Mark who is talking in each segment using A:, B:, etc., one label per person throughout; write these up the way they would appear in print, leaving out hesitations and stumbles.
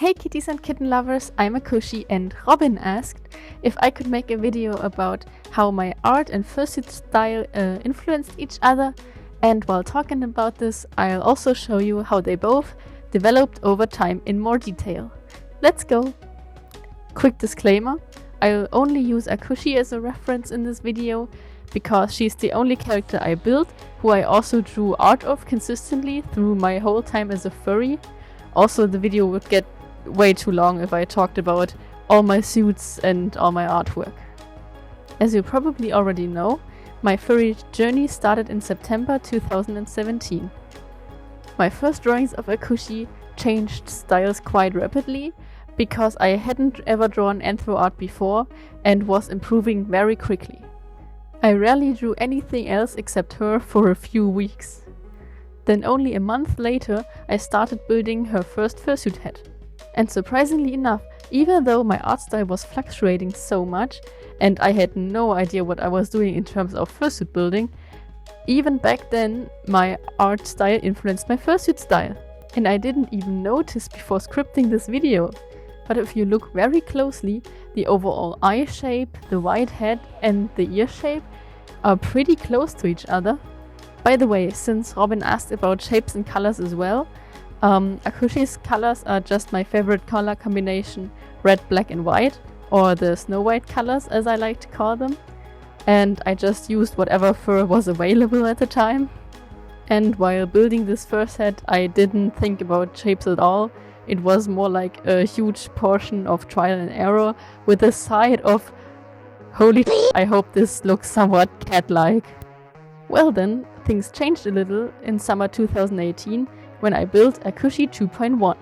A: Hey kitties and kitten lovers, I'm Akushi, and Robin asked if I could make a video about how my art and fursuit style influenced each other, and while talking about this, I'll also show you how they both developed over time in more detail. Let's go! Quick disclaimer, I'll only use Akushi as a reference in this video because she's the only character I built who I also drew art of consistently through my whole time as a furry. Also, the video would get way too long if I talked about all my suits and all my artwork. As you probably already know, my furry journey started in September 2017. My first drawings of Akushi changed styles quite rapidly because I hadn't ever drawn anthro art before and was improving very quickly. I rarely drew anything else except her for a few weeks. Then only a month later I started building her first fursuit head. And surprisingly enough, even though my art style was fluctuating so much and I had no idea what I was doing in terms of fursuit building, even back then my art style influenced my fursuit style. And I didn't even notice before scripting this video. But if you look very closely, the overall eye shape, the wide head and the ear shape are pretty close to each other. By the way, since Robin asked about shapes and colors as well, Akushi's colors are just my favorite color combination, red, black and white, or the Snow White colors as I like to call them. And I just used whatever fur was available at the time. And while building this fur set, I didn't think about shapes at all. It was more like a huge portion of trial and error with a side of holy I hope this looks somewhat cat-like. Well then, things changed a little in summer 2018 when I built Akushi 2.1.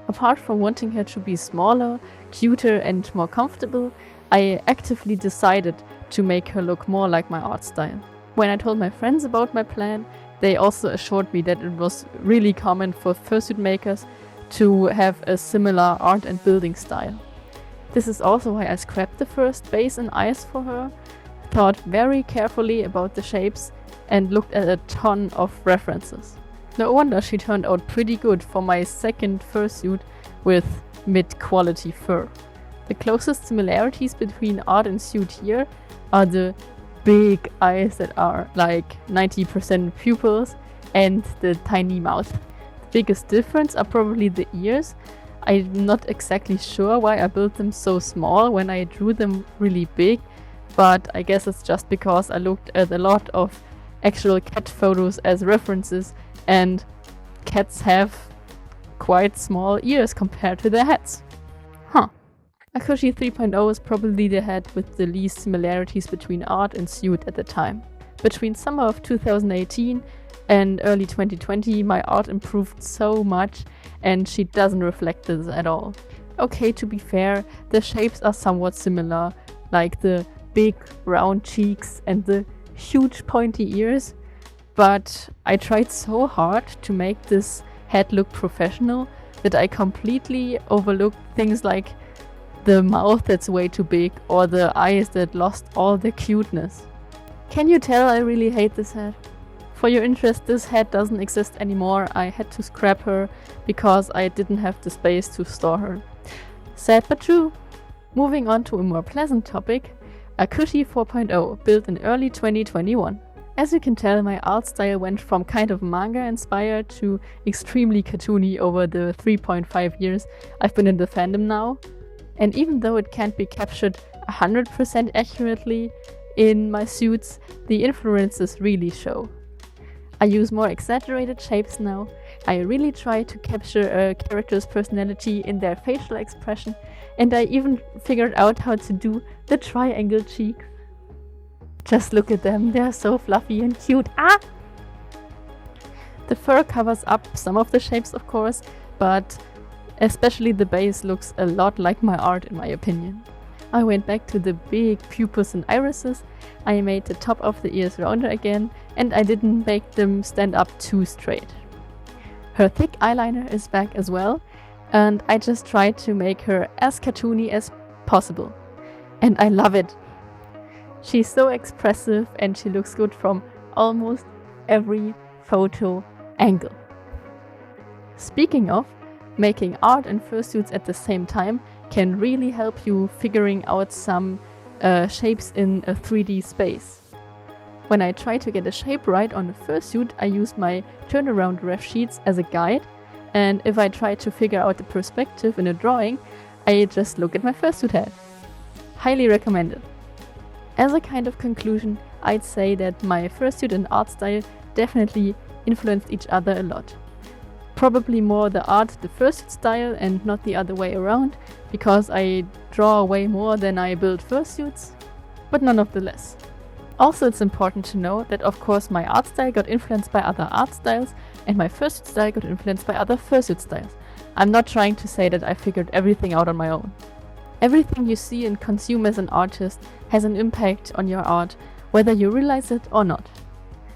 A: Apart from wanting her to be smaller, cuter and more comfortable, I actively decided to make her look more like my art style. When I told my friends about my plan, they also assured me that it was really common for fursuit makers to have a similar art and building style. This is also why I scrapped the first base and eyes for her, thought very carefully about the shapes and looked at a ton of references. No wonder she turned out pretty good for my second fursuit with mid-quality fur. The closest similarities between art and suit here are the big eyes that are like 90% pupils and the tiny mouth. The biggest difference are probably the ears. I'm not exactly sure why I built them so small when I drew them really big, but I guess it's just because I looked at a lot of actual cat photos as references, and cats have quite small ears compared to their heads. Akushi 3.0 is probably the head with the least similarities between art and suit at the time. Between summer of 2018 and early 2020, my art improved so much and she doesn't reflect this at all. Okay, to be fair, the shapes are somewhat similar, like the big round cheeks and the huge pointy ears, but I tried so hard to make this head look professional that I completely overlooked things like the mouth that's way too big or the eyes that lost all their cuteness. Can you tell I really hate this head? For your interest, this head doesn't exist anymore. I had to scrap her because I didn't have the space to store her. Sad but true. Moving on to a more pleasant topic, Akushi 4.0, built in early 2021. As you can tell, my art style went from kind of manga inspired to extremely cartoony over the 3.5 years I've been in the fandom now. And even though it can't be captured 100% accurately in my suits, the influences really show. I use more exaggerated shapes now. I really try to capture a character's personality in their facial expression, and I even figured out how to do the triangle cheeks. Just look at them, they're so fluffy and cute. The fur covers up some of the shapes, of course, but especially the base looks a lot like my art in my opinion. I went back to the big pupils and irises, I made the top of the ears rounder again, and I didn't make them stand up too straight. Her thick eyeliner is back as well, and I just tried to make her as cartoony as possible. And I love it! She's so expressive and she looks good from almost every photo angle. Speaking of, making art and fursuits at the same time can really help you figuring out some shapes in a 3D space. When I try to get a shape right on a fursuit, I use my turnaround ref sheets as a guide, and if I try to figure out the perspective in a drawing, I just look at my fursuit head. Highly recommended. As a kind of conclusion, I'd say that my fursuit and art style definitely influenced each other a lot. Probably more the art, the fursuit style, and not the other way around, because I draw way more than I build fursuits, but none of the less. Also, it's important to know that of course my art style got influenced by other art styles, and my fursuit style got influenced by other fursuit styles. I'm not trying to say that I figured everything out on my own. Everything you see and consume as an artist has an impact on your art, whether you realize it or not.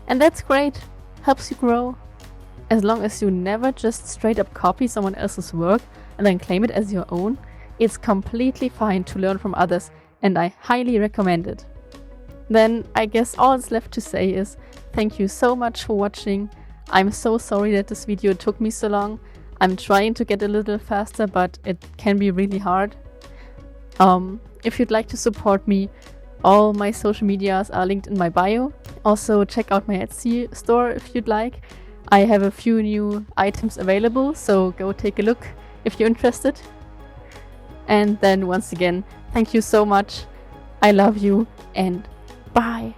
A: And that's great, helps you grow. As long as you never just straight up copy someone else's work and then claim it as your own, it's completely fine to learn from others, and I highly recommend it. Then I guess all that's left to say is thank you so much for watching. I'm so sorry that this video took me so long. I'm trying to get a little faster, but it can be really hard. If you'd like to support me, all my social medias are linked in my bio. Also check out my Etsy store if you'd like. I have a few new items available, so go take a look if you're interested. And then once again, thank you so much. I love you and bye.